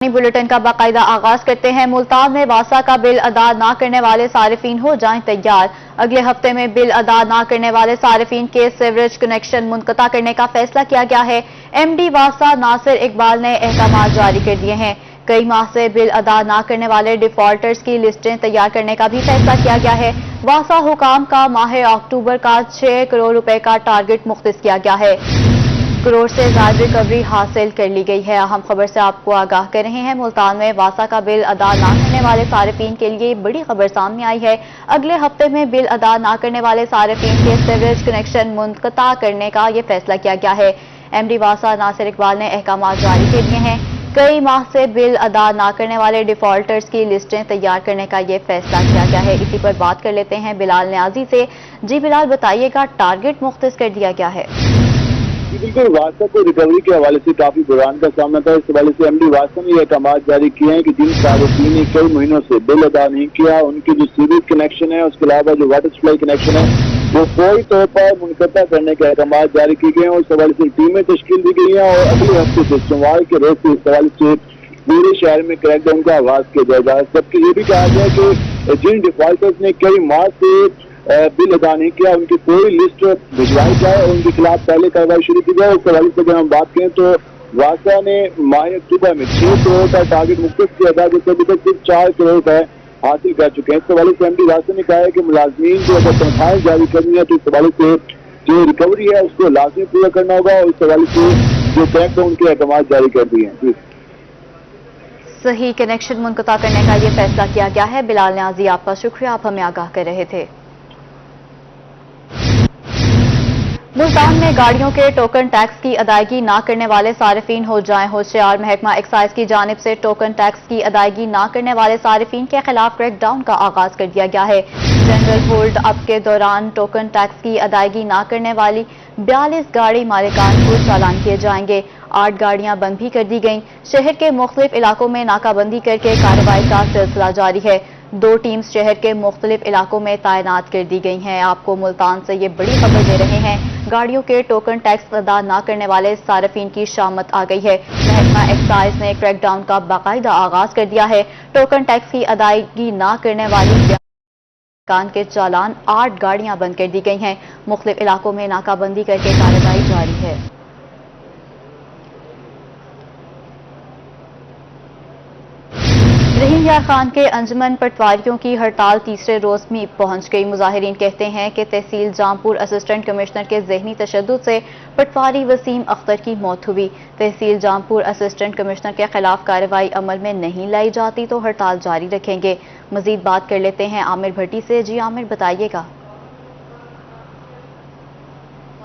Bulletin का बाकायदा आगाज करते हैं। मुल्तान में वासा का बिल अदा ना करने वाले सारिफीन हो जाएं तैयार। अगले हफ्ते में बिल अदा ना करने वाले सारिफीन के सीवरेज कनेक्शन मुनक़ता करने का फैसला किया गया है। एमडी वासा नासिर इकबाल ने अहकाम जारी कर दिए हैं। कई माह से बिल अदा ना करने वाले डिफॉल्टर्स की लिस्टें तैयार करने का भी फैसला किया गया है। वासा हुकाम का माह अक्टूबर का 6 करोड़ रुपए का टारगेट मुख्तस किया गया है। करोड़ से ज्यादा रिकवरी हासिल कर ली गई है। अहम खबर से आपको आगाह कर रहे हैं। मुल्तान में वासा का बिल अदा ना करने वाले सारिफीन के लिए बड़ी खबर सामने आई है। अगले हफ्ते में बिल अदा ना करने वाले सारिफीन के सीवरेज कनेक्शन मुनक़ता करने का ये फैसला किया गया है। एमडी वासा नासिर इकबाल ने अहकाम जारी कर दिए हैं। कई माह से बिल अदा ना करने वाले डिफॉल्टर्स की लिस्टें तैयार करने का ये फैसला किया गया है। इसी पर बात कर लेते हैं बिलाल न्याजी से। जी बिलाल, बताइएगा, टारगेट मुख्तस कर दिया गया है। बिल्कुल, वासा को रिकवरी के हवाले से काफी बुरान का सामना था। इस हवाले से एमडी वासा ने यह अहकाम जारी किए हैं कि जिन सारिफीन ने कई महीनों से बिल अदा नहीं किया, उनकी जो सीवरेज कनेक्शन है, उसके अलावा जो वाटर सप्लाई कनेक्शन है, वो फौरी तौर पर मुनक़ता करने के अहकाम जारी किए गए हैं। उस हवाले से टीमें तश्कील दी गई हैं और अगले हफ्ते से सोमवार के रोज से इस हवाले से पूरे शहर में क्रैकडाउन का आगाज किया जाएगा। जबकि ये भी कहा गया कि जिन डिफॉल्टर्स ने कई माह से बिल अदा नहीं किया, उनकी पूरी लिस्ट भिजवाई जाए और उनके खिलाफ पहले कार्रवाई शुरू की जाए। उस हवाले से अगर हम बात करें तो वासा ने माह अक्टूबर में 6 करोड़ का टारगेट मुख्तस किया था, जिससे अभी तक सिर्फ 4 करोड़ रुपए हासिल कर चुके हैं। इस हवाले से एमडी वासा ने कहा है कि मुलाजमीन जो अगर तनख्वाहें जारी करनी है तो इस हवाले से जो रिकवरी है उसको लाजमी पूरा करना होगा और इस हवाले से जो क्रैकडाउन के अहकाम जारी कर दिए हैं। सही कनेक्शन मुनक़ता करने का ये फैसला किया गया है। बिलाल न्याजी, आपका शुक्रिया, आप हमें आगाह कर रहे थे। मुल्तान में गाड़ियों के टोकन टैक्स की अदायगी ना करने वाले सारिफीन हो जाएं होशियार। महकमा एक्साइज की जानिब से टोकन टैक्स की अदायगी ना करने वाले सारिफीन के खिलाफ क्रैकडाउन का आगाज कर दिया गया है। जनरल होल्ड अप के दौरान टोकन टैक्स की अदायगी ना करने वाली 42 गाड़ी मालिकान को चालान किए जाएंगे। 8 गाड़ियां बंद भी कर दी गईं। शहर के मुख्तलिफ इलाकों में नाकाबंदी करके कार्रवाई का सिलसिला जारी है। 2 टीम्स शहर के मुख्तलिफ इलाकों में तैनात कर दी गई हैं। आपको मुल्तान से ये बड़ी खबर दे रहे हैं। गाड़ियों के टोकन टैक्स अदा न करने वाले सारिफीन की शामत आ गई है। महकमा एक्साइज ने क्रैकडाउन का बाकायदा आगाज कर दिया है। टोकन टैक्स की अदायगी न करने वाली कान के चालान 8 गाड़ियां बंद कर दी गई हैं। मुख्तलिफ इलाकों में नाकाबंदी करके कार्रवाई जारी है। रहीम यार खान के अंजुमन पटवारियों की हड़ताल तीसरे रोज में पहुंच गई। मुजाहिरीन कहते हैं कि तहसील जामपुर असिस्टेंट कमिश्नर के ज़हनी तशद्दुद से पटवारी वसीम अख्तर की मौत हुई। तहसील जामपुर असिस्टेंट कमिश्नर के खिलाफ कार्रवाई अमल में नहीं लाई जाती तो हड़ताल जारी रखेंगे। मजीद बात कर लेते हैं आमिर भट्टी से। जी आमिर, बताइएगा।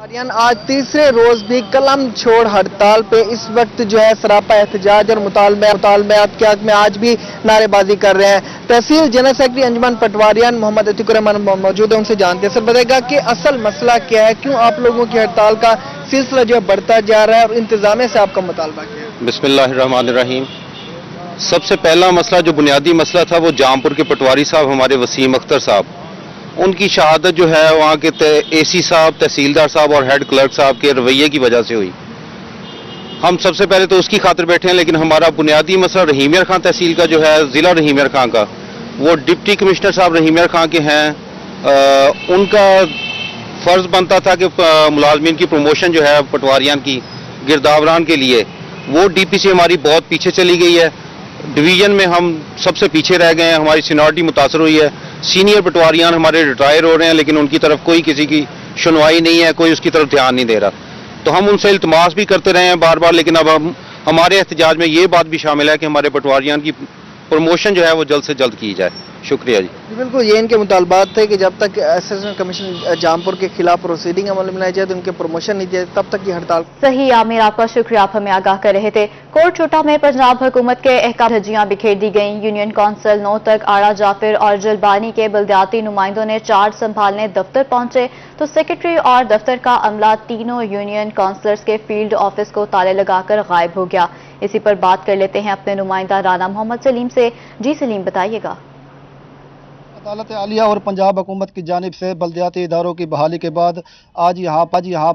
आज तीसरे रोज भी कलम छोड़ हड़ताल पे इस वक्त जो है सरापा एहतजाज और मुतालबात के हक में आज भी नारेबाजी कर रहे हैं। तहसील जनरल सेक्रेटरी अंजुमन पटवारियान मोहम्मद अतीकुर रहमान मौजूद है, उनसे जानते हैं। सर, बताएगा कि असल मसला क्या है, क्यों आप लोगों की हड़ताल का सिलसिला जो है बढ़ता जा रहा है और इंतजामिया से आपका मुतालबा क्या है? बिस्मिल्लाहिर्रहमानिर्रहीम। सबसे पहला मसला, जो बुनियादी मसला था, वो जामपुर के पटवारी साहब हमारे वसीम अख्तर साहब, उनकी शहादत जो है वहाँ के एसी साहब, तहसीलदार साहब और हेड क्लर्क साहब के रवैये की वजह से हुई। हम सबसे पहले तो उसकी खातिर बैठे हैं, लेकिन हमारा बुनियादी मसला रहीम यार खान तहसील का जो है, जिला रहीम यार खान का, वो डिप्टी कमिश्नर साहब रहीम यार खान के हैं। उनका फर्ज बनता था कि मुलाजमीन की प्रमोशन जो है पटवारियान की गिरदावरान के लिए, वो डीपीसी हमारी बहुत पीछे चली गई है। डिवीजन में हम सबसे पीछे रह गए हैं, हमारी सीनियरिटी मुतासर हुई है। सीनियर पटवारियान हमारे रिटायर हो रहे हैं, लेकिन उनकी तरफ कोई किसी की सुनवाई नहीं है, कोई उसकी तरफ ध्यान नहीं दे रहा। तो हम उनसे इल्तमास भी करते रहे हैं बार बार, लेकिन अब हमारे एहतजाज में ये बात भी शामिल है कि हमारे पटवारियान की प्रमोशन जो है वो जल्द से जल्द की जाए। शुक्रिया जी। बिल्कुल, ये इनके मुतालबात थे कि जब तक असिस्टेंट कमिश्नर जामपुर के खिलाफ प्रोसीडिंग अमल में लाई जाए तो उनके प्रमोशन नहीं दिए, तब तक ये हड़ताल। सही आमिर, आपका शुक्रिया, आप हमें आगाह कर रहे थे। कोट छोटा में पंजाब हुकूमत के अहकाम धज्जियां बिखेर दी गईं। यूनियन कौंसिल 9 तक आड़ा जाफिर और जलबानी के बल्दियाती नुमाइंदों ने चार्ज संभालने दफ्तर पहुंचे तो सेक्रेटरी और दफ्तर का अमला तीनों यूनियन काउंसलर्स के फील्ड ऑफिस को ताले लगाकर गायब हो गया। इसी पर बात कर लेते हैं अपने नुमाइंदा राना मोहम्मद सलीम से। जी सलीम, बताइएगा। अदालत आलिया और पंजाब हुकूमत की जानिब से बल्दियाती इदारों की बहाली के बाद आज यहाँ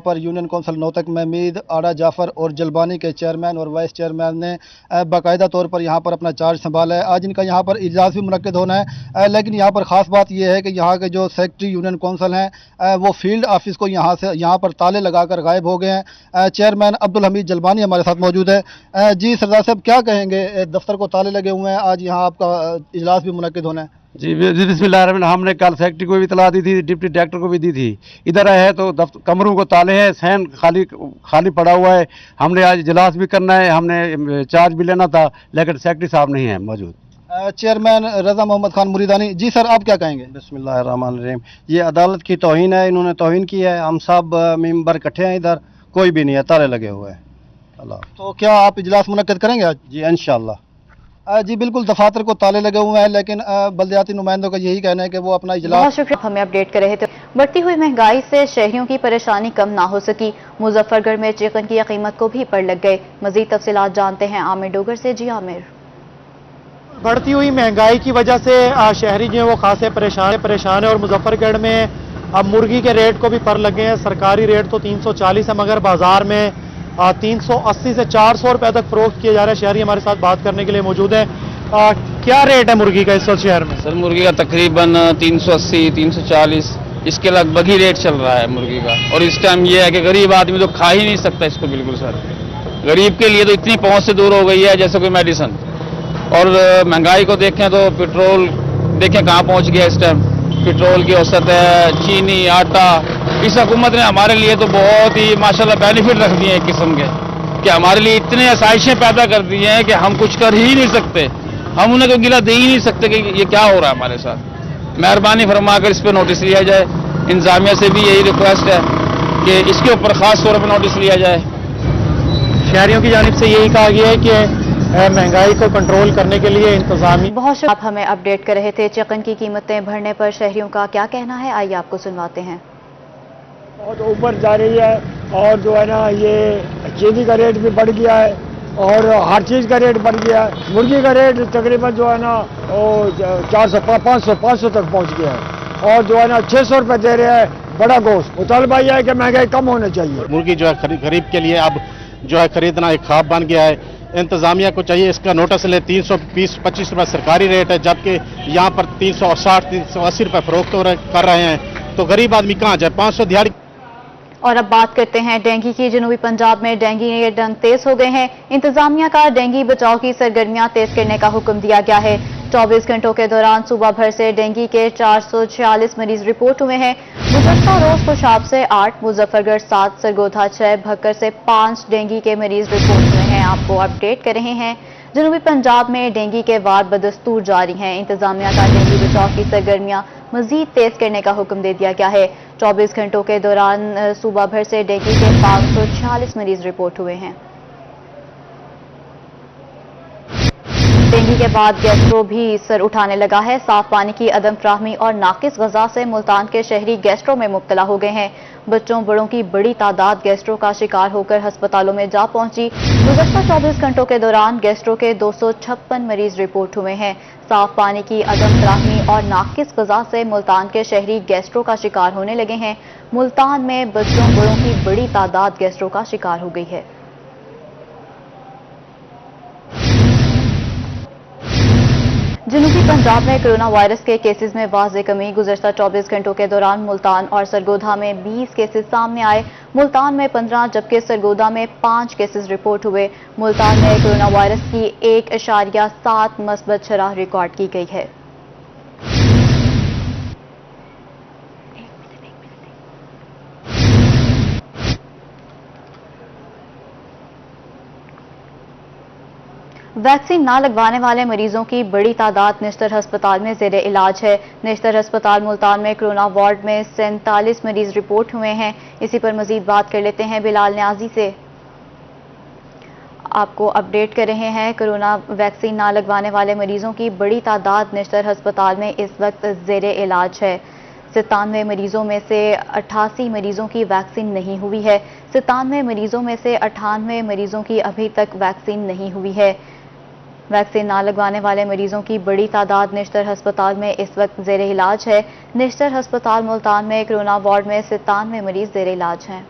पर यूनियन कौंसिल नौतक में मीर आड़ा जाफर और जलबानी के चेयरमैन और वाइस चेयरमैन ने बाकायदा तौर पर यहाँ पर अपना चार्ज संभाला है। आज इनका यहाँ पर इजलास भी मुनक्किद होना है, लेकिन यहाँ पर ख़ास बात यह है कि यहाँ के जो सेक्रेटरी यूनियन कौंसिल हैं वो फील्ड ऑफिस को यहाँ पर ताले लगाकर गायब हो गए हैं। चेयरमैन अब्दुल हमीद जलबानी हमारे साथ मौजूद है। जी सरदार साहब, क्या कहेंगे? दफ्तर को ताले लगे हुए हैं, आज यहाँ आपका इजलास भी मुनक्किद होना है। जी बिस्मिल्लाह, हमने कल सेक्रेटरी को भी इतला दी थी, डिप्टी डायरेक्टर को भी दी थी। इधर आए हैं तो कमरों को ताले हैं, सहन खाली पड़ा हुआ है। हमने आज इजलास भी करना है, हमने चार्ज भी लेना था, लेकिन सेक्रेटरी साहब नहीं है मौजूद। चेयरमैन रजा मोहम्मद खान मुरीदानी, जी सर आप क्या कहेंगे? बिस्मिल्लाहिर्रहमानिर्रहीम, ये अदालत की तौहीन है, इन्होंने तौहीन की है। हम सब मेंबर इकट्ठे हैं, इधर कोई भी नहीं है, ताले लगे हुए हैं। अल्लाह। तो क्या आप इजलास मुनक्किद करेंगे आज? जी इंशाअल्लाह। जी बिल्कुल, दफातर को ताले लगे हुए हैं, लेकिन बल्दियाती नुमाइंदों का यही कहना है कि वो अपना इजलास। बहुत शुक्रिया, हमें अपडेट कर रहे थे। बढ़ती हुई महंगाई से शहरियों की परेशानी कम ना हो सकी, मुजफ्फरगढ़ में चिकन की कीमत को भी पड़ लग गए। मजीद तफसीलात जानते हैं आमिर डोगर से। जी आमिर। बढ़ती हुई महंगाई की वजह से शहरी जो है वो खासे परेशान है और मुजफ्फरगढ़ में अब मुर्गी के रेट को भी पर लगे हैं। सरकारी रेट तो 340 है, मगर बाजार में 380 से 400 रुपए तक फरोख्त किया जा रहा है। शहरी हमारे साथ बात करने के लिए मौजूद है। क्या रेट है मुर्गी का इस वक्त शहर में? सर मुर्गी का तकरीबन 380 340 इसके लगभग ही रेट चल रहा है मुर्गी का। और इस टाइम ये है कि गरीब आदमी तो खा ही नहीं सकता इसको बिल्कुल सर। गरीब के लिए तो इतनी पहुंच से दूर हो गई है जैसे कोई मेडिसिन। और महंगाई को देखें तो पेट्रोल देखें कहाँ पहुंच गया इस टाइम। पेट्रोल की औसत है, चीनी, आटा। इस हुकूमत ने हमारे लिए तो बहुत ही माशाल्लाह बेनिफिट रख दिए हैं एक किस्म के, कि हमारे लिए इतने आसाइशें पैदा कर दी हैं कि हम कुछ कर ही नहीं सकते। हम उन्हें कोई गिला दे ही नहीं सकते कि ये क्या हो रहा है हमारे साथ। मेहरबानी फरमाकर इस पर नोटिस लिया जाए। इंतजामिया से भी यही रिक्वेस्ट है कि इसके ऊपर खास तौर पर नोटिस लिया जाए। शहरियों की जानिब से यही कहा गया है कि महंगाई को कंट्रोल करने के लिए इंतजामी। बहुत शुक्रिया, आप हमें अपडेट कर रहे थे। चिकन की कीमतें बढ़ने पर शहरियों का क्या कहना है, आइए आपको सुनवाते हैं। बहुत ऊपर जा रही है और जो है ना ये चीनी का रेट भी बढ़ गया है और हर चीज़ का रेट बढ़ गया है। मुर्गी का रेट तकरीबन जो है ना वो 400 500 तक पहुंच गया है और जो है ना 600 रुपये दे रहे हैं बड़ा गोश्त। मुतालबा यह है कि महंगाई कम होनी चाहिए। मुर्गी जो है गरीब के लिए अब जो है खरीदना एक ख्वाब बन गया है। इंतजामिया को चाहिए इसका नोटिस ले। 320-25 रुपये सरकारी रेट है, जबकि यहाँ पर 360-380 रुपये फरोख्त कर रहे हैं। तो गरीब आदमी कहाँ जाए? 500 दिहाड़ी। और अब बात करते हैं डेंगू की। जनूबी पंजाब में डेंगू के डंग तेज हो गए हैं। इंतजामिया का डेंगू बचाव की सरगर्मियां तेज करने का हुक्म दिया गया है। 24 घंटों के दौरान सूबा भर से डेंगू के 446 मरीज रिपोर्ट हुए हैं। गुज़श्ता रोज खुशाब से 8, मुजफ्फरगढ़ 7, सरगोधा 6, भक्कर से 5 डेंगू के मरीज रिपोर्ट हुए हैं। आपको अपडेट कर रहे हैं। जनूबी पंजाब में डेंगू के वार बदस्तूर जारी हैं। इंतजामिया का डेंगू बचाव की सरगर्मियां मजीद तेज करने का हुक्म दे दिया गया है। 24 घंटों के दौरान सूबा भर से डेंगू के 546 मरीज रिपोर्ट हुए हैं। डेंगू के बाद गैस्ट्रो भी सर उठाने लगा है। साफ पानी की अदम फ्राहमी और नाकिस गजा से मुल्तान के शहरी गैस्ट्रो में मुब्तला हो गए हैं। बच्चों बड़ों की बड़ी तादाद गैस्ट्रो का शिकार होकर अस्पतालों में जा पहुंची। गुज़श्ता 24 घंटों के दौरान गैस्ट्रो के 256 मरीज रिपोर्ट हुए हैं। साफ पानी की अदम फ्राहमी और नाकिस गजा से मुल्तान के शहरी गैस्ट्रो का शिकार होने लगे हैं। मुल्तान में बच्चों बड़ों की बड़ी तादाद गैस्ट्रो का शिकार हो गई है। जनूबी पंजाब में कोरोना वायरस के केसेस में वाज़ेह कमी। गुज़श्ता 24 घंटों के दौरान मुल्तान और सरगोधा में 20 केसेस सामने आए। मुल्तान में 15 जबकि सरगोधा में 5 केसेस रिपोर्ट हुए। मुल्तान में कोरोना वायरस की 1.7 मस्बत शरह रिकॉर्ड की गई है। वैक्सीन ना लगवाने वाले मरीजों की बड़ी तादाद निश्तर अस्पताल में ज़ेरे इलाज है। निश्तर अस्पताल मुल्तान में कोरोना वार्ड में 47 मरीज रिपोर्ट हुए हैं। इसी पर मजीद बात कर लेते हैं बिलाल न्याजी से। आपको अपडेट कर रहे हैं। कोरोना वैक्सीन ना लगवाने वाले मरीजों की बड़ी तादाद निश्तर अस्पताल में इस वक्त ज़ेरे इलाज है। 97 मरीजों में से 88 मरीजों की वैक्सीन नहीं हुई है। 97 मरीजों में से 98 मरीजों की अभी तक वैक्सीन नहीं हुई है। ویکسین نہ لگوانے والے مریضوں کی بڑی تعداد نشتر ہسپتال میں اس وقت زیر علاج ہے۔ نشتر ہسپتال ملتان میں کرونا وارڈ میں 97 مریض زیر علاج ہیں۔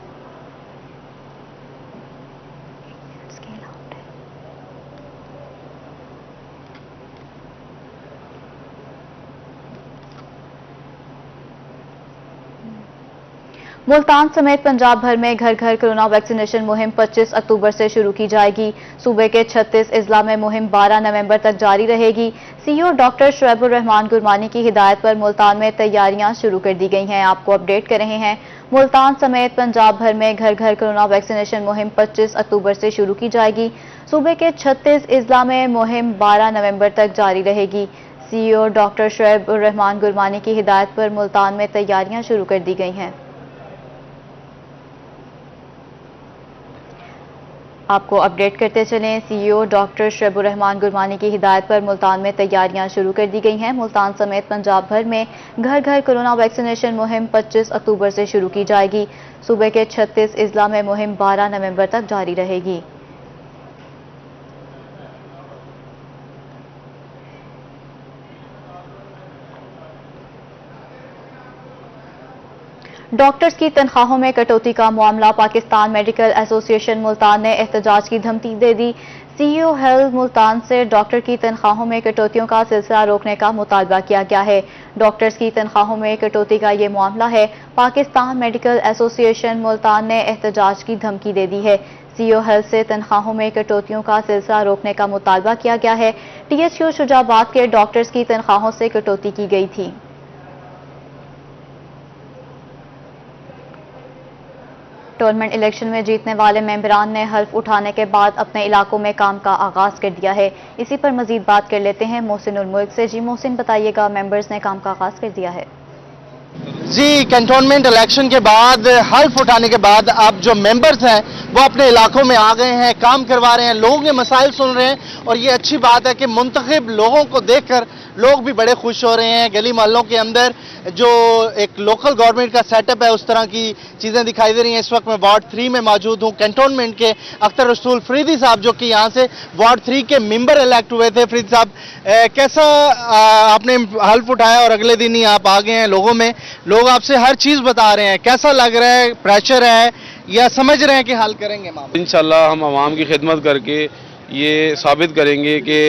ملتان سمیت پنجاب بھر میں گھر گھر کرونا ویکسینیشن مہم 25 اکتوبر سے شروع کی جائے گی۔ صوبے کے 36 اضلاع میں مہم 12 نومبر تک جاری رہے گی۔ سی او ڈاکٹر شعیب الرحمان گرمانی کی ہدایت پر ملتان میں تیاریاں شروع کر دی گئی ہیں۔ آپ کو اپڈیٹ کر رہے ہیں۔ ملتان سمیت پنجاب بھر میں گھر گھر کرونا ویکسینیشن مہم 25 اکتوبر سے شروع کی جائے گی۔ صوبے کے 36 اضلاع میں مہم 12 نومبر تک جاری رہے گی۔ سی او ڈاکٹر شعیب الرحمان گرمانی کی ہدایت پر ملتان میں تیاریاں شروع کر دی گئی ہیں۔ آپ کو اپڈیٹ کرتے چلیں۔ سی او ڈاکٹر شعیب الرحمان گرمانی کی ہدایت پر ملتان میں تیاریاں شروع کر دی گئی ہیں۔ ملتان سمیت پنجاب بھر میں گھر گھر کرونا ویکسینیشن مہم 25 اکتوبر سے شروع کی جائے گی۔ صوبے کے 36 اضلاع میں مہم 12 نومبر تک جاری رہے گی۔ ڈاکٹرز کی تنخواہوں میں کٹوتی کا معاملہ پاکستان میڈیکل ایسوسی ایشن ملتان نے احتجاج کی دھمکی دے دی۔ سی او ہیلتھ ملتان سے ڈاکٹر کی تنخواہوں میں کٹوتیوں کا سلسلہ روکنے کا مطالبہ کیا گیا ہے۔ ڈاکٹرز کی تنخواہوں میں کٹوتی کا یہ معاملہ ہے۔ پاکستان میڈیکل ایسوسی ایشن ملتان نے احتجاج کی دھمکی دے دی ہے۔ سی او ہیلتھ سے تنخواہوں میں کٹوتیوں کا سلسلہ روکنے کا مطالبہ کیا گیا ہے۔ ٹی ایچ کیو شجاع آباد کے ڈاکٹرز کی تنخواہوں سے کٹوتی کی گئی تھی۔ ٹورنمنٹ الیکشن میں جیتنے والے ممبران نے حلف اٹھانے کے بعد اپنے علاقوں میں کام کا آغاز کر دیا ہے۔ اسی پر مزید بات کر لیتے ہیں محسن الملک سے۔ جی محسن، بتائیے گا، ممبرز نے کام کا آغاز کر دیا ہے۔ جی، کنٹونمنٹ الیکشن کے بعد حلف اٹھانے کے بعد اب جو ممبرز ہیں وہ اپنے علاقوں میں آ گئے ہیں، کام کروا رہے ہیں، لوگوں کے مسائل سن رہے ہیں، اور یہ اچھی بات ہے کہ منتخب لوگوں کو دیکھ کر لوگ بھی بڑے خوش ہو رہے ہیں۔ گلی محلوں کے اندر جو ایک لوکل گورنمنٹ کا سیٹ اپ ہے اس طرح کی چیزیں دکھائی دے رہی ہیں۔ اس وقت میں وارڈ 3 میں موجود ہوں، کنٹونمنٹ کے اختر رسول فریدی صاحب جو کہ یہاں سے وارڈ 3 کے ممبر الیکٹ ہوئے تھے۔ فریدی صاحب، کیسا آپ نے حلف اٹھایا اور اگلے دن ہی آپ آ گئے ہیں لوگوں میں، لوگ آپ سے ہر چیز بتا رہے ہیں، کیسا لگ رہا ہے؟ پریشر ہے یا سمجھ رہے ہیں کہ حل کریں گے معاملہ؟ انشاءاللہ ہم عوام کی خدمت کر کے یہ ثابت کریں گے کہ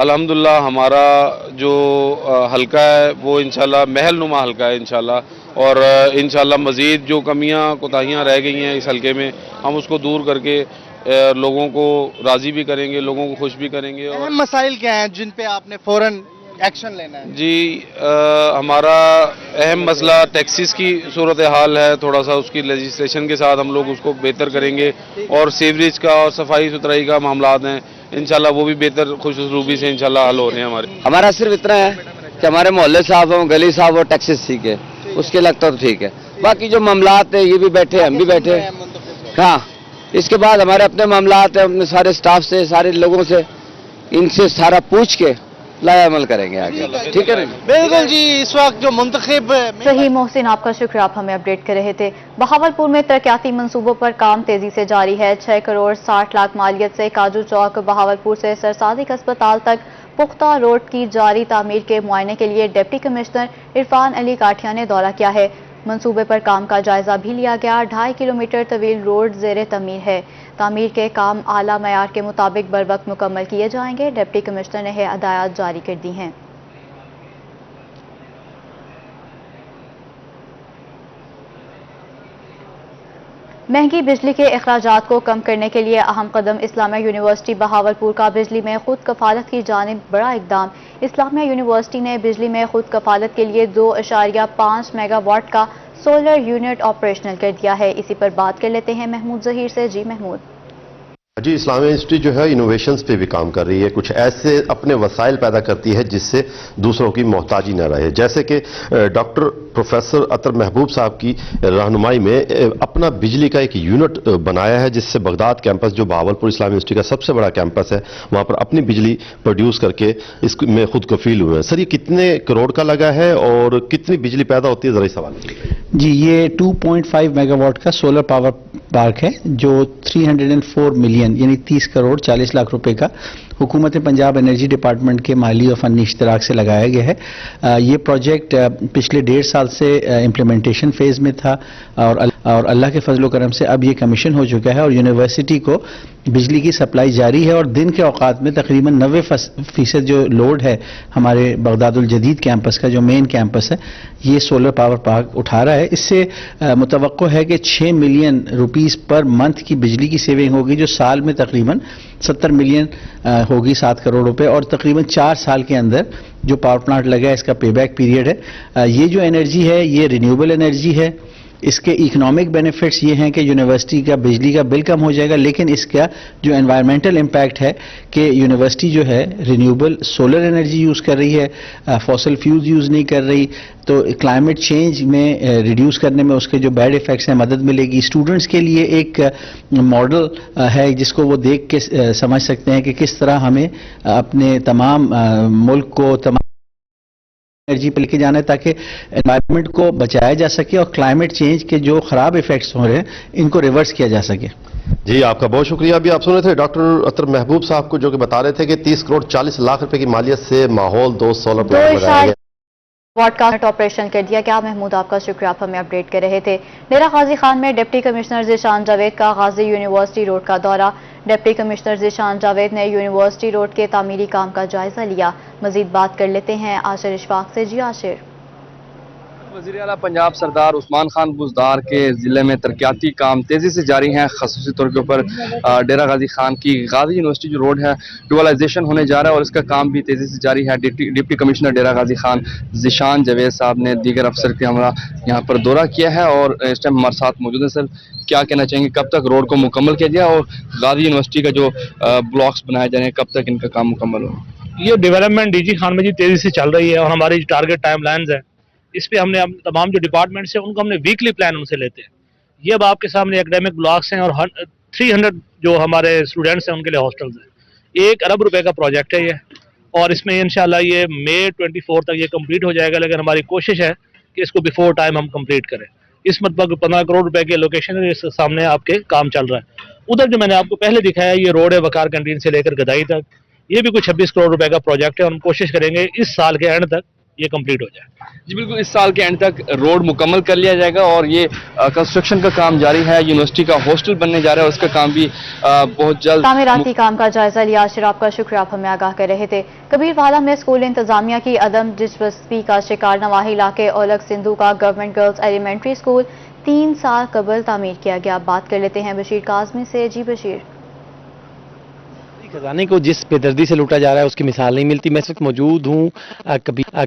الحمدللہ ہمارا جو حلقہ ہے وہ انشاءاللہ محل نما حلقہ ہے انشاءاللہ، اور انشاءاللہ مزید جو کمیاں کوتاہیاں رہ گئی ہیں اس حلقے میں ہم اس کو دور کر کے لوگوں کو راضی بھی کریں گے، لوگوں کو خوش بھی کریں گے۔ اہم مسائل کیا ہیں جن پہ آپ نے فوراً ایکشن لینا ہے؟ جی، ہمارا اہم مسئلہ ٹیکسز کی صورتحال ہے، تھوڑا سا اس کی لیجسلیشن کے ساتھ ہم لوگ اس کو بہتر کریں گے، اور سیوریج کا اور صفائی ستھرائی کا معاملات ہیں انشاءاللہ وہ بھی بہتر خوش اسلوبی سے انشاءاللہ حل ہو رہے ہیں ہمارے۔ ہمارا صرف اتنا ہے کہ ہمارے محلے صاحب ہوں، گلی صاحب ہو، ٹیکسز ٹھیک ہے، اس کے لگتا تو ٹھیک ہے، باقی جو معاملات ہیں یہ بھی بیٹھے، ہم بھی بیٹھے۔ ہاں، اس کے بعد ہمارے اپنے معاملات ہیں، اپنے سارے سٹاف سے، سارے لوگوں سے، ان سے سارا پوچھ کے لایا عمل کریں گے آگے، ٹھیک ہے نا؟ بالکل جی، اس وقت جو منتخب صحیح محسن، آپ کا شکریہ، آپ ہمیں اپڈیٹ کر رہے تھے۔ بہاولپور میں ترقیاتی منصوبوں پر کام تیزی سے جاری ہے۔ 6 کروڑ 60 لاکھ مالیت سے کاجو چوک بہاولپور سے سر صادق اسپتال تک پختہ روڈ کی جاری تعمیر کے معائنے کے لیے ڈپٹی کمشنر عرفان علی کاٹھیا نے دورہ کیا ہے۔ منصوبے پر کام کا جائزہ بھی لیا گیا۔ 2.5 کلومیٹر طویل روڈ زیر تعمیر ہے۔ تعمیر کے کام اعلیٰ معیار کے مطابق بروقت مکمل کیے جائیں گے۔ ڈپٹی کمشنر نے ہدایات جاری کر دی ہیں۔ مہنگی بجلی کے اخراجات کو کم کرنے کے لیے اہم قدم اسلامیہ یونیورسٹی بہاولپور کا بجلی میں خود کفالت کی جانب بڑا اقدام۔ اسلامیہ یونیورسٹی نے بجلی میں خود کفالت کے لیے 2.5 میگا واٹ کا سولر یونٹ آپریشنل کر دیا ہے۔ اسی پر بات کر لیتے ہیں محمود ظہیر سے۔ جی محمود۔ جی، اسلامیہ یونیورسٹی جو ہے انوویشنز پہ بھی کام کر رہی ہے، کچھ ایسے اپنے وسائل پیدا کرتی ہے جس سے دوسروں کی محتاجی نہ رہے، جیسے کہ ڈاکٹر پروفیسر عطر محبوب صاحب کی رہنمائی میں اپنا بجلی کا ایک یونٹ بنایا ہے، جس سے بغداد کیمپس جو بہاولپور اسلامیہ یونیورسٹی کا سب سے بڑا کیمپس ہے وہاں پر اپنی بجلی پروڈیوس کر کے اس میں خود کفیل ہوئے ہیں۔ سر، یہ کتنے کروڑ کا لگا ہے اور کتنی بجلی پیدا ہوتی ہے، ذرا سوال ہے؟ جی، یہ 2.5 میگا واٹ کا سولر پاور پارک ہے جو 304 ملین یعنی 30 کروڑ 40 لاکھ روپے کا हुकूमत पंजाब एनर्जी डिपार्टमेंट के माली और फनी इश्तराक से लगाया गया है। ये प्रोजेक्ट पिछले 1.5 साल से इम्प्लीमेंटेशन फेज में था और अल्लाह के फजल करम से अब ये कमीशन हो चुका है और यूनिवर्सिटी को बिजली की सप्लाई जारी है और दिन के औकात में तकरीबन 90% जो लोड है हमारे बगदादुल जदीद कैंपस का, जो मेन कैंपस है, ये सोलर पावर पार्क उठा रहा है। इससे मुतवक्को है कि 6 मिलियन रुपीस पर मंथ की बिजली की सेविंग होगी, जो साल में तकरीबन 70 मिलियन होगी, 7 करोड़ रुपए, और तकरीबन 4 साल के अंदर जो पावर प्लांट लगा है इसका पेबैक पीरियड है। ये जो एनर्जी है ये रिन्यूएबल एनर्जी है। इसके इकोनॉमिक बेनिफिट्स ये हैं कि यूनिवर्सिटी का बिजली का बिल कम हो जाएगा, लेकिन इसका जो एनवायरमेंटल इम्पैक्ट है कि यूनिवर्सिटी जो है रिन्यूएबल सोलर एनर्जी यूज़ कर रही है, फॉसिल फ्यूल्स यूज़ नहीं कर रही, तो क्लाइमेट चेंज में रिड्यूस करने में उसके जो बैड इफ़ेक्ट्स हैं मदद मिलेगी। स्टूडेंट्स के लिए एक मॉडल है जिसको वो देख के समझ सकते हैं कि किस तरह हमें अपने तमाम मुल्क को तमाम एनर्जी पे लेके जाना है ताकि एनवायरनमेंट को बचाया जा सके और क्लाइमेट चेंज के जो खराब इफेक्ट्स हो रहे हैं इनको रिवर्स किया जा सके। जी, आपका बहुत शुक्रिया। अभी आप सुन रहे थे डॉक्टर अतर महबूब साहब को, जो कि बता रहे थे कि 30 करोड़ 40 लाख रुपए की मालियत से माहौल 2 सोलर प्लांट लगाया गया। ब्रॉडकास्ट ऑपरेशन कर दिया गया। महमूद आपका शुक्रिया, आप हमें अपडेट कर रहे थे। डेरा गाजी खान में डिप्टी कमिश्नर ज़ीशान जावेद का गाजी यूनिवर्सिटी रोड का दौरा। डिप्टी कमिश्नर ज़ीशान जावेद ने यूनिवर्सिटी रोड के तामीरी काम का जायजा लिया। मजीद बात कर लेते हैं आशिर इशफाक से। जी आशिर। वज़ीर आला पंजाब सरदार उस्मान खान बुज़दार के ज़िले में तरक्याती काम तेज़ी से जारी हैं। ख़ुसूसी तौर के ऊपर डेरा गाजी खान की गाजी यूनिवर्सिटी जो रोड है डुअलाइजेशन होने जा रहा है और इसका काम भी तेज़ी से जारी है। डिप्टी कमिश्नर डेरा गाजी खान ज़ीशान जावेद साहब ने दीगर अफसर के हमरा यहाँ पर दौरा किया है और इस टाइम हमारे साथ मौजूद हैं। सर, क्या कहना चाहेंगे, कब तक रोड को मुकम्मल किया जाए और गाजी यूनिवर्सिटी का जो ब्लॉक्स बनाए जा रहे हैं कब तक इनका काम मुकम्मल हो? ये डेवलपमेंट डीजी खान में जी तेज़ी से चल रही है और हमारी टारगेट टाइम लाइन्स है, इस पे हमने तमाम जो डिपार्टमेंट्स हैं उनको हमने वीकली प्लान उनसे लेते हैं। ये अब आपके सामने एकेडमिक ब्लॉक्स हैं और 300 जो हमारे स्टूडेंट्स हैं उनके लिए हॉस्टल्स हैं। 1 अरब रुपए का प्रोजेक्ट है ये और इसमें इंशाल्लाह ये मई 24 तक ये कंप्लीट हो जाएगा, लेकिन हमारी कोशिश है कि इसको बिफोर टाइम हम कंप्लीट करें। इस मतलब 15 करोड़ रुपए की लोकेशन है, सामने आपके काम चल रहा है। उधर जो मैंने आपको पहले दिखाया ये रोड है वकार कैंटीन से लेकर गदाई तक, ये भी कुछ 26 करोड़ रुपए का प्रोजेक्ट है और हम कोशिश करेंगे इस साल के एंड तक ये कंप्लीट हो जाए। जी बिल्कुल, इस साल के एंड तक रोड मुकम्मल कर लिया जाएगा और ये कंस्ट्रक्शन का काम जारी है। यूनिवर्सिटी का हॉस्टल बनने जा रहा है, उसका काम भी बहुत जल्द। तामीराती काम का जायजा लिया। आशिर, आपका शुक्रिया, आप हमें आगाह कर रहे थे। कबीरवाला में स्कूल इंतजामिया की अदम दिलचस्पी का शिकार नवाही इलाके ओलग सिंधु का गवर्नमेंट गर्ल्स एलिमेंट्री स्कूल 3 साल कबल तामीर किया गया। बात कर लेते हैं बशीर काज़मी से। जी बशीर। खजाने को जिस बेदर्दी से लूटा जा रहा है उसकी मिसाल नहीं मिलती। मैं इस वक्त मौजूद हूँ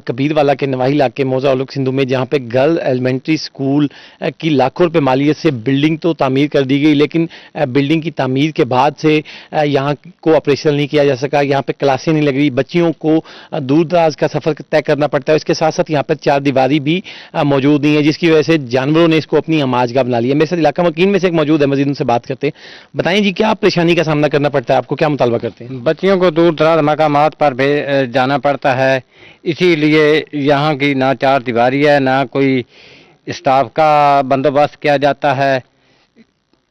कबीरवाला के नवाही इलाके मौजा उलग सिंधु में, जहाँ पे गर्ल एलिमेंट्री स्कूल की लाखों रुपए मालियत से बिल्डिंग तो तामीर कर दी गई, लेकिन बिल्डिंग की तामीर के बाद से यहाँ को ऑपरेशनल नहीं किया जा सका। यहाँ पे क्लासें नहीं लग रही, बच्चियों को दूर दराज का सफ़र तय करना पड़ता है। इसके साथ साथ यहाँ पर 4 दीवारी भी मौजूद नहीं है, जिसकी वजह से जानवरों ने इसको अपनी आमाजगाह बना लिया। मेरे साथ इलाका वकील में से एक मौजूद है, मजीद उनसे बात करते हैं। बताएं जी, क्या परेशानी का सामना करना पड़ता है आपको, क्या मुतालबा करते हैं? बच्चियों को दूर दराज मकामात पर जाना पड़ता है, इसीलिए यहाँ की ना 4 दीवारी है, ना कोई स्टाफ का बंदोबस्त किया जाता है।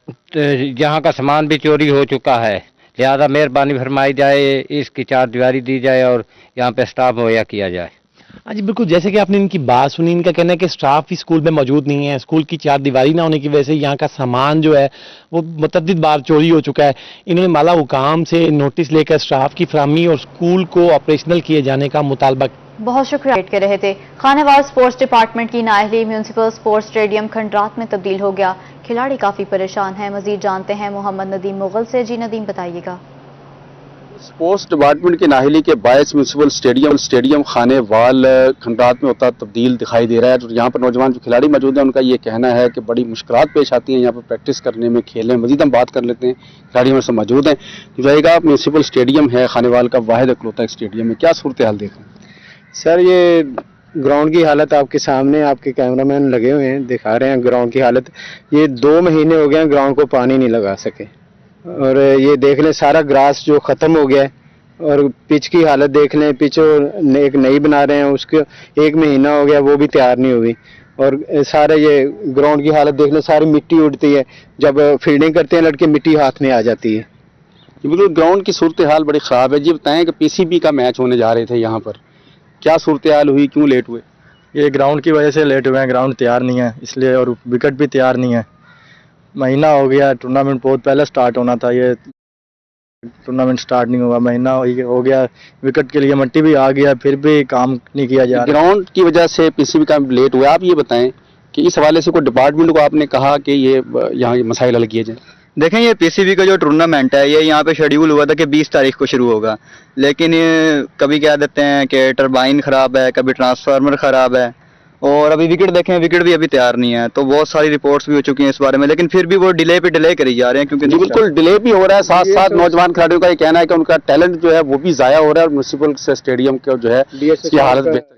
तो यहाँ का सामान भी चोरी हो चुका है, लिहाजा मेहरबानी फरमाई जाए, इसकी 4 दीवारी दी जाए और यहाँ पे स्टाफ मुहैया किया जाए। हाँ जी बिल्कुल, जैसे कि आपने इनकी बात सुनी, इनका कहना है कि स्टाफ भी स्कूल में मौजूद नहीं है। स्कूल की 4 दीवारी ना होने की वजह से यहाँ का सामान जो है वो मुतअद्दिद बार चोरी हो चुका है। इन्होंने माला हुकाम से नोटिस लेकर स्टाफ की फराहमी और स्कूल को ऑपरेशनल किए जाने का मुतालबा। बहुत शुक्रिया कर रहे थे। खानेवाल स्पोर्ट्स डिपार्टमेंट की नाअहली म्यूनसिपल स्पोर्ट्स स्टेडियम खंडरात में तब्दील हो गया। खिलाड़ी काफी परेशान हैं। मजीद जानते हैं मोहम्मद नदीम मुगल से। जी नदीम, बताइएगा। स्पोर्ट्स डिपार्टमेंट की नाहिली के बायस म्यूनसिपल स्टेडियम खानेवाल खंडरात में होता तब्दील दिखाई दे रहा है। तो यहाँ पर नौजवान जो खिलाड़ी मौजूद हैं उनका ये कहना है कि बड़ी मुश्किलात पेश आती हैं यहाँ पर प्रैक्टिस करने में, खेलने में। मजीद हम बात कर लेते हैं, खिलाड़ी हमारे साथ मौजूद हैं। जाएगा म्यूनसिपल स्टेडियम है खानेवाल का वाहिद इकलौता स्टेडियम में, क्या सूरत हाल देख रहे हैं? सर, ये ग्राउंड की हालत आपके सामने, आपके कैमरामैन लगे हुए हैं, दिखा रहे हैं ग्राउंड की हालत। ये 2 महीने हो गए हैं ग्राउंड को पानी नहीं लगा सके और ये देख लें सारा ग्रास जो ख़त्म हो गया है और पिच की हालत देख लें, पिच एक नई बना रहे हैं, उसके 1 महीना हो गया वो भी तैयार नहीं हुई। और सारे ये ग्राउंड की हालत देख लें, सारी मिट्टी उड़ती है, जब फील्डिंग करते हैं लड़के मिट्टी हाथ में आ जाती है। یہ بالکل گراؤنڈ کی صورتحال بڑی خراب ہے. جی بتائیں کہ PCB کا میچ ہونے جا رہے تھے یہاں پر, کیا صورتحال ہوئی, کیوں لیٹ ہوئے؟ یہ گراؤنڈ کی وجہ سے لیٹ ہوئے ہیں, گراؤنڈ تیار نہیں ہے اس لیے, اور وکٹ بھی تیار نہیں ہے. مہینہ ہو گیا, ٹورنامنٹ بہت پہلے سٹارٹ ہونا تھا, یہ ٹورنامنٹ سٹارٹ نہیں ہوا, مہینہ ہو گیا. وکٹ کے لیے مٹی بھی آ گیا, پھر بھی کام نہیں کیا جا رہا. گراؤنڈ کی وجہ سے PCB کا لیٹ ہوا. آپ یہ بتائیں کہ اس حوالے سے کوئی ڈپارٹمنٹ کو آپ نے کہا کہ یہ یہاں مسائل حل کیے جائیں؟ دیکھیں, یہ PCB کا جو ٹورنامنٹ ہے یہ یہاں پہ شیڈیول ہوا تھا کہ 20 تاریخ کو شروع ہوگا, لیکن یہ کبھی کہہ دیتے ہیں کہ ٹربائن خراب ہے, کبھی ٹرانسفارمر خراب ہے, اور ابھی وکٹ دیکھیں, وکٹ بھی ابھی تیار نہیں ہے. تو بہت ساری رپورٹس بھی ہو چکی ہیں اس بارے میں, لیکن پھر بھی وہ ڈیلے پہ ڈیلے کری جا رہے ہیں کیونکہ بالکل ڈیلے بھی ہو رہا ہے. ساتھ ساتھ نوجوان کھلاڑیوں کا یہ کہنا ہے کہ ان کا ٹیلنٹ جو ہے وہ بھی ضائع ہو رہا ہے, اور میونسپل اسٹیڈیم کا جو ہے اس کی حالت بہتر.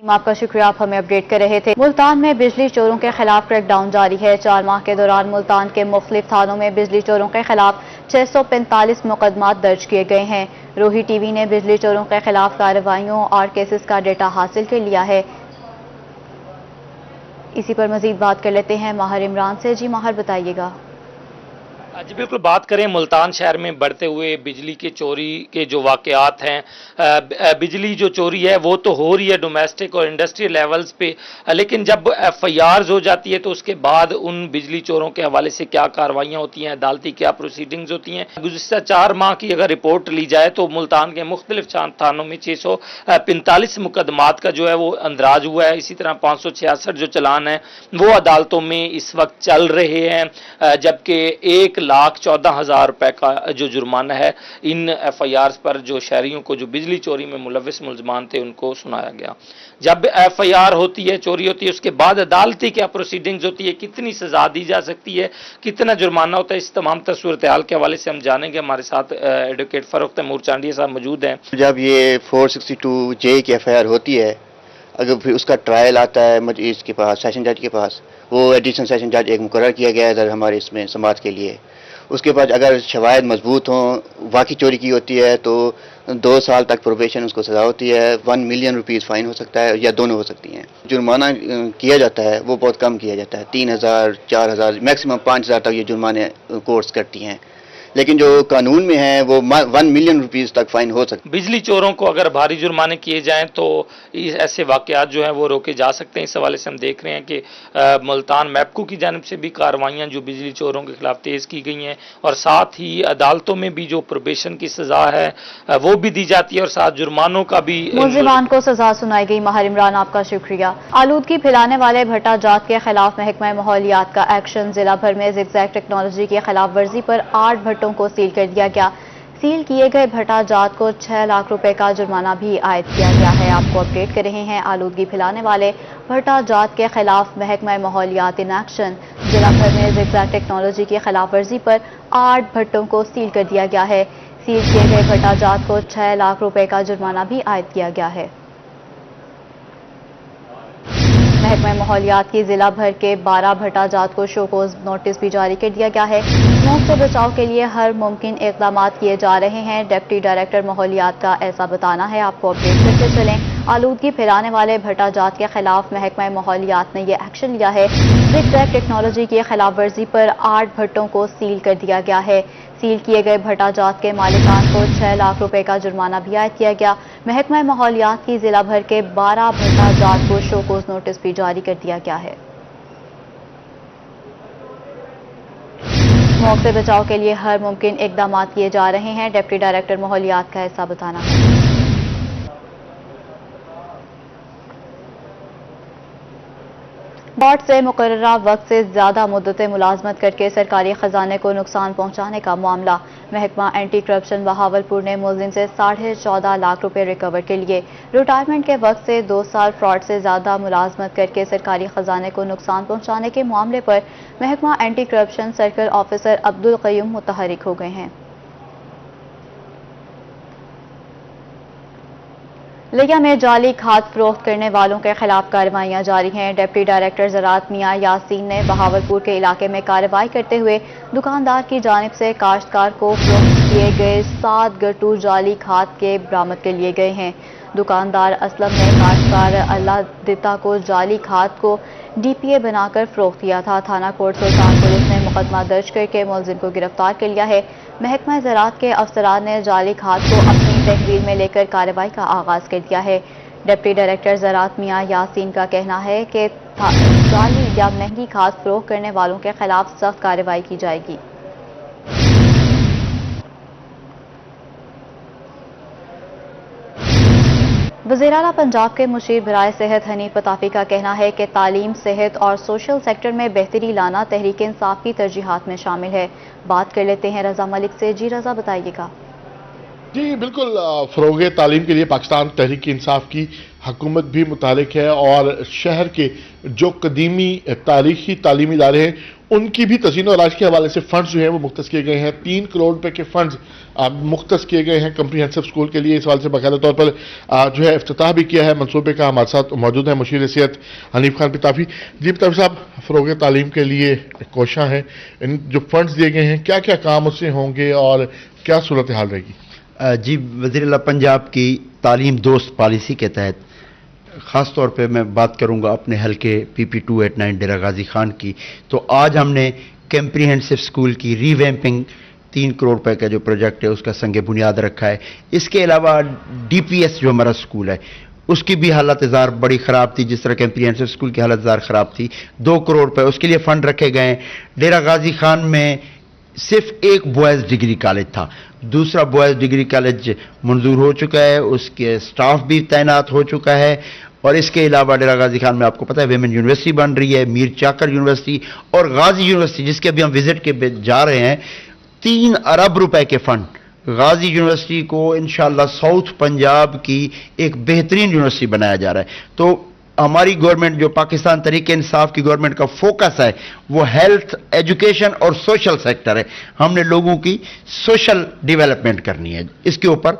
آپ کا شکریہ, آپ ہمیں اپڈیٹ کر رہے تھے. ملتان میں بجلی چوروں کے خلاف کریک ڈاؤن جاری ہے. 4 ماہ کے دوران ملتان کے مختلف تھانوں میں بجلی چوروں کے خلاف 645 مقدمات درج کیے گئے ہیں. روہی ٹی وی نے بجلی چوروں کے خلاف کارروائیوں اور کیسز کا ڈیٹا حاصل کر لیا ہے. اسی پر مزید بات کر لیتے ہیں ماہر عمران سے. جی ماہر, بتائیے گا. جی بالکل, بات کریں ملتان شہر میں بڑھتے ہوئے بجلی کے چوری کے جو واقعات ہیں, بجلی جو چوری ہے وہ تو ہو رہی ہے ڈومیسٹک اور انڈسٹریل لیولز پہ, لیکن جب FIRs ہو جاتی ہے تو اس کے بعد ان بجلی چوروں کے حوالے سے کیا کارروائیاں ہوتی ہیں, عدالتی کیا پروسیڈنگز ہوتی ہیں. گزشتہ 4 ماہ کی اگر رپورٹ لی جائے تو ملتان کے مختلف تھانوں میں 645 مقدمات کا جو ہے وہ اندراج ہوا ہے. اسی طرح 566 جو چلان ہیں وہ عدالتوں میں اس وقت چل رہے ہیں, جبکہ 1,14,000 روپے کا جو جرمانہ ہے ان FIRs پر جو شہریوں کو جو بجلی چوری میں ملوث ملزمان تھے ان کو سنایا گیا. جب FIR ہوتی ہے, چوری ہوتی ہے, اس کے بعد عدالتی کیا پروسیڈنگز ہوتی ہے, کتنی سزا دی جا سکتی ہے, کتنا جرمانہ ہوتا ہے, اس تمام صورتحال کے حوالے سے ہم جانیں گے. ہمارے ساتھ ایڈوکیٹ فروخت تیمور چانڈیہ صاحب موجود ہیں. جب یہ 462J کی FIR ہوتی ہے, اگر پھر اس کا ٹرائل آتا ہے اس کے پاس, سیشن جج کے پاس, وہ ایڈیشنل سیشن جج ایک مقرر کیا گیا ہے ادھر ہمارے اس میں سماعت کے لیے. اس کے بعد اگر شواہد مضبوط ہوں, واقعی چوری کی ہوتی ہے تو 2 سال تک پروبیشن اس کو سزا ہوتی ہے, 1 ملین روپیز فائن ہو سکتا ہے یا دونوں ہو سکتی ہیں. جرمانہ کیا جاتا ہے وہ بہت کم کیا جاتا ہے, 3,000 4,000 میکسیمم 5,000 تک یہ جرمانے کورٹس کرتی ہیں, لیکن جو قانون میں ہیں وہ 1 ملین روپیز تک فائن ہو سکتا ہے. بجلی چوروں کو اگر بھاری جرمانے کیے جائیں تو ایسے واقعات جو ہیں وہ روکے جا سکتے ہیں. اس حوالے سے ہم دیکھ رہے ہیں کہ ملتان میپکو کی جانب سے بھی کارروائیاں جو بجلی چوروں کے خلاف تیز کی گئی ہیں, اور ساتھ ہی عدالتوں میں بھی جو پروبیشن کی سزا ہے وہ بھی دی جاتی ہے, اور ساتھ جرمانوں کا بھی ملزمان کو سزا سنائی گئی. ماہر عمران, آپ کا شکریہ. آلودگی پھیلانے والے بھٹا جات کے خلاف محکمہ ماحولیات کا ایکشن. ضلع بھر میں زگ زیگ ٹیکنالوجی کی خلاف ورزی پر 8 بھٹوں کو سیل کر دیا گیا. سیل کیے گئے بھٹا جات کو 6 لاکھ روپے کا جرمانہ بھی عائد کیا گیا ہے. آپ کو اپڈیٹ کر رہے ہیں. آلودگی پھیلانے والے بھٹا جات کے خلاف محکمہ ماحولیات ان ایکشن. ضلع بھر میں زگ زیگ ٹیکنالوجی کی خلاف ورزی پر 8 بھٹوں کو سیل کر دیا گیا ہے. سیل کیے گئے بھٹا جات کو 6 لاکھ روپے کا جرمانہ بھی عائد کیا گیا ہے. محکمہ ماحولیات کی ضلع بھر کے 12 بھٹا جات کو شوکوز نوٹس بھی جاری کر دیا گیا ہے. موت سے بچاؤ کے لیے ہر ممکن اقدامات کیے جا رہے ہیں. ڈپٹی ڈائریکٹر ماحولیات کا ایسا بتانا ہے. آپ کو اپڈیٹ کرتے چلیں. آلودگی پھیلانے والے بھٹا جات کے خلاف محکمہ ماحولیات نے یہ ایکشن لیا ہے. زگ زیگ ٹیکنالوجی کی خلاف ورزی پر 8 بھٹوں کو سیل کر دیا گیا ہے. سیل کیے گئے بھٹا جات کے مالکان کو 6 لاکھ روپے کا جرمانہ بھی عائد کیا گیا. محکمہ ماحولیات کی ضلع بھر کے 12 بھٹا جات کو شوکوز نوٹس بھی جاری کر دیا گیا ہے. موت سے بچاؤ کے لیے ہر ممکن اقدامات کیے جا رہے ہیں. ڈپٹی ڈائریکٹر ماحولیات کا ایسا بتانا ہے. بورڈ سے مقررہ وقت سے زیادہ مدت ملازمت کر کے سرکاری خزانے کو نقصان پہنچانے کا معاملہ. محکمہ اینٹی کرپشن بہاولپور نے ملزم سے 14.5 لاکھ روپے ریکور کے لیے ریٹائرمنٹ کے وقت سے 2 سال فراڈ سے زیادہ ملازمت کر کے سرکاری خزانے کو نقصان پہنچانے کے معاملے پر محکمہ anti corruption circle officer Abdul Qayyum متحرک ہو گئے ہیں. لیا میں جعلی کھاد فروخت کرنے والوں کے خلاف کارروائیاں جاری ہیں. ڈپٹی ڈائریکٹر زراعت میاں یاسین نے بہاولپور کے علاقے میں کارروائی کرتے ہوئے دکاندار کی جانب سے کاشتکار کو فروخت کیے گئے 7 گٹو جعلی کھاد کے برآمد کر لیے گئے ہیں. دکاندار اسلم نے کاشتکار اللہ دتا کو جعلی کھاد کو DPA بنا کر فروخت کیا تھا. تھانہ کوٹ سلطان پولیس نے مقدمہ درج کر کے ملزم کو گرفتار کر لیا ہے. محکمہ زراعت کے افسران نے جعلی کھاد کو اپنی تحویل میں لے کر کارروائی کا آغاز کر دیا ہے۔ ڈپٹی ڈائریکٹر زراعت میاں یاسین کا کہنا ہے کہ جعلی یا مہنگی کھاد فروخت کرنے والوں کے خلاف سخت کارروائی کی جائے گی۔ وزیر اعلیٰ پنجاب کے مشیر برائے صحت حنیف پتافی کا کہنا ہے کہ تعلیم، صحت اور سوشل سیکٹر میں بہتری لانا تحریک انصاف کی ترجیحات میں شامل ہے۔ بات کر لیتے ہیں رضا ملک سے۔ جی رضا، بتائیے گا۔ جی بالکل، فروغ تعلیم کے لیے پاکستان تحریک انصاف کی حکومت بھی متحرک ہے اور شہر کے جو قدیمی تاریخی تعلیمی ادارے ہیں ان کی بھی تزئین و آرائش کے حوالے سے فنڈز جو ہیں وہ مختص کیے گئے ہیں۔ 3 کروڑ روپے کے فنڈز مختص کیے گئے ہیں کمپریہنسو اسکول کے لیے۔ اس حوالے سے باقاعدہ طور پر جو ہے افتتاح بھی کیا ہے منصوبے کا۔ ہمارے ساتھ موجود ہیں مشیر صحت حنیف خان پتافی۔ جی پتافی صاحب، فروغ تعلیم کے لیے کوشاں ہیں، ان جو فنڈز دیے گئے ہیں کیا کیا کام اس سے ہوں گے اور کیا صورتحال رہے گی؟ جی، وزیر اعلیٰ پنجاب کی تعلیم دوست پالیسی کے تحت خاص طور پہ میں بات کروں گا اپنے حلقے PP289 ڈیرہ غازی خان کی، تو آج ہم نے کمپریہنسو اسکول کی ری ویمپنگ 3 کروڑ روپے کا جو پروجیکٹ ہے اس کا سنگ بنیاد رکھا ہے۔ اس کے علاوہ DPS جو ہمارا اسکول ہے اس کی بھی حالت زار بڑی خراب تھی، جس طرح کمپریہنسو اسکول کی حالت زار خراب تھی۔ 2 کروڑ روپے اس کے لیے فنڈ رکھے گئے ہیں۔ ڈیرہ غازی خان میں صرف ایک بوائز ڈگری کالج تھا، دوسرا بوائز ڈگری کالج منظور ہو چکا ہے، اس کے سٹاف بھی تعینات ہو چکا ہے۔ اور اس کے علاوہ ڈیرہ غازی خان میں آپ کو پتہ ہے ویمن یونیورسٹی بن رہی ہے، میر چاکر یونیورسٹی اور غازی یونیورسٹی جس کے ابھی ہم وزٹ کے جا رہے ہیں۔ 3 ارب روپے کے فنڈ غازی یونیورسٹی کو انشاءاللہ ساؤتھ پنجاب کی ایک بہترین یونیورسٹی بنایا جا رہا ہے۔ تو ہماری گورنمنٹ جو پاکستان تحریک انصاف کی گورنمنٹ کا فوکس ہے وہ ہیلتھ، ایجوکیشن اور سوشل سیکٹر ہے۔ ہم نے لوگوں کی سوشل ڈیولپمنٹ کرنی ہے، اس کے اوپر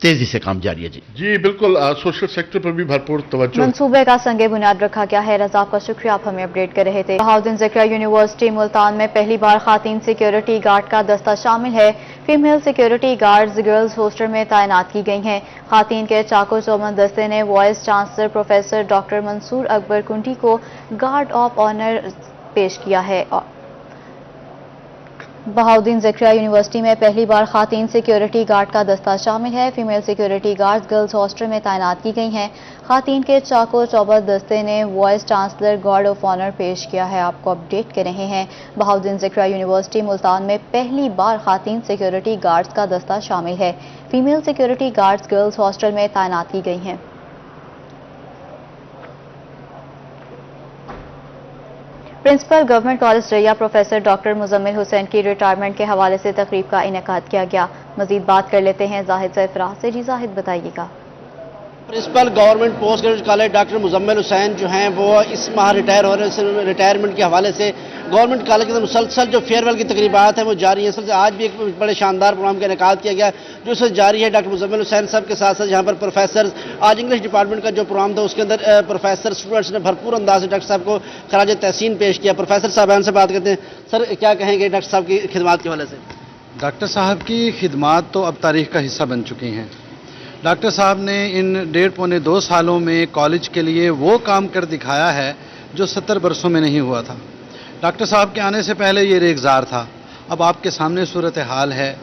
تیزی سے کام جاری ہے۔ جی بالکل، سوشل سیکٹر پر بھی بھرپور توجہ۔ منصوبے کا سنگ بنیاد رکھا گیا ہے۔ رضا، آپ کا شکریہ، آپ ہمیں اپڈیٹ کر رہے تھے۔ بہاؤالدین ذکریہ یونیورسٹی ملتان میں پہلی بار خواتین سیکیورٹی گارڈ کا دستہ شامل ہے۔ Female security guards girls hostel میں تعینات کی گئی ہیں۔ خواتین کے چاقو چوبند دستے نے وائس چانسلر پروفیسر ڈاکٹر منصور اکبر کنٹھی کو گارڈ آف آنر پیش کیا ہے۔ بہاؤالدین ذکریہ یونیورسٹی میں پہلی بار خواتین سیکیورٹی گارڈ کا دستہ شامل ہے۔ Female security guards girls hostel میں تعینات کی گئی ہیں۔ خواتین کے چاقو چوبند دستے نے vice chancellor guard of honour پیش کیا ہے۔ آپ کو اپڈیٹ کر رہے ہیں۔ بہاؤالدین ذکریہ یونیورسٹی ملتان میں پہلی بار خواتین سیکیورٹی گارڈز کا دستہ شامل ہے۔ Female security guards girls hostel میں تعینات کی گئی ہیں۔ پرنسپل گورنمنٹ کالج ریا پروفیسر ڈاکٹر مزمل حسین کی ریٹائرمنٹ کے حوالے سے تقریب کا انعقاد کیا گیا۔ مزید بات کر لیتے ہیں زاہد سرفراز سے۔ جی زاہد، بتائیے گا۔ Principal government post graduate college doctor Muzammil Hussain جو ہیں وہ اس ماہ ریٹائر ہو رہے ہیں۔ ریٹائرمنٹ کے حوالے سے گورنمنٹ کالج کے اندر مسلسل جو فیئر ویل کی تقریبات ہیں وہ جاری ہیں۔ آج بھی ایک بڑے شاندار پروگرام کا انعقاد کیا گیا جو اس وقت جاری ہے ڈاکٹر مزمل حسین صاحب کے ساتھ ساتھ یہاں پر پروفیسر، آج انگلش ڈپارٹمنٹ کا جو پروگرام تھا اس کے اندر پروفیسر اسٹوڈنٹس نے بھرپور انداز سے ڈاکٹر صاحب کو خراج تحسین پیش کیا۔ پروفیسر صاحب سے بات کرتے ہیں۔ سر، کیا کہیں گے ڈاکٹر صاحب کی خدمات کے حوالے سے؟ ڈاکٹر صاحب کی خدمات تو اب تاریخ کا حصہ بن چکی ہیں۔ ڈاکٹر صاحب نے ان 1.5-2 سالوں میں کالج کے لیے وہ کام کر دکھایا ہے جو 70 برسوں میں نہیں ہوا تھا۔ ڈاکٹر صاحب کے آنے سے پہلے یہ ریگزار تھا، اب آپ کے سامنے صورتحال ہے۔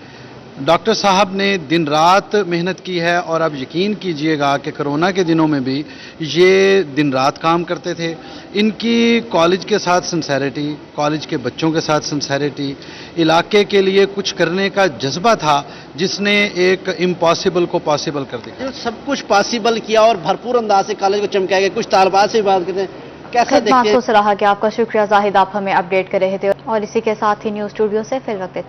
ڈاکٹر صاحب نے دن رات محنت کی ہے اور اب یقین کیجئے گا کہ کرونا کے دنوں میں بھی یہ دن رات کام کرتے تھے۔ ان کی کالج کے ساتھ سنسیریٹی، کالج کے بچوں کے ساتھ سنسیریٹی، علاقے کے لیے کچھ کرنے کا جذبہ تھا جس نے ایک امپاسبل کو پاسبل کر دیا۔ سب کچھ پاسبل کیا اور بھرپور انداز سے کالج کو چمکایا گیا۔ کچھ طالبات سے بھی بات کرتے ہیں، کیسا دیکھتے ہیں؟ خدمات کو سراہا گیا۔ آپ کا شکریہ زاہد، آپ ہمیں اپڈیٹ کر رہے تھے۔ اور اسی کے ساتھ ہی نیوز اسٹوڈیو سے فی الوقت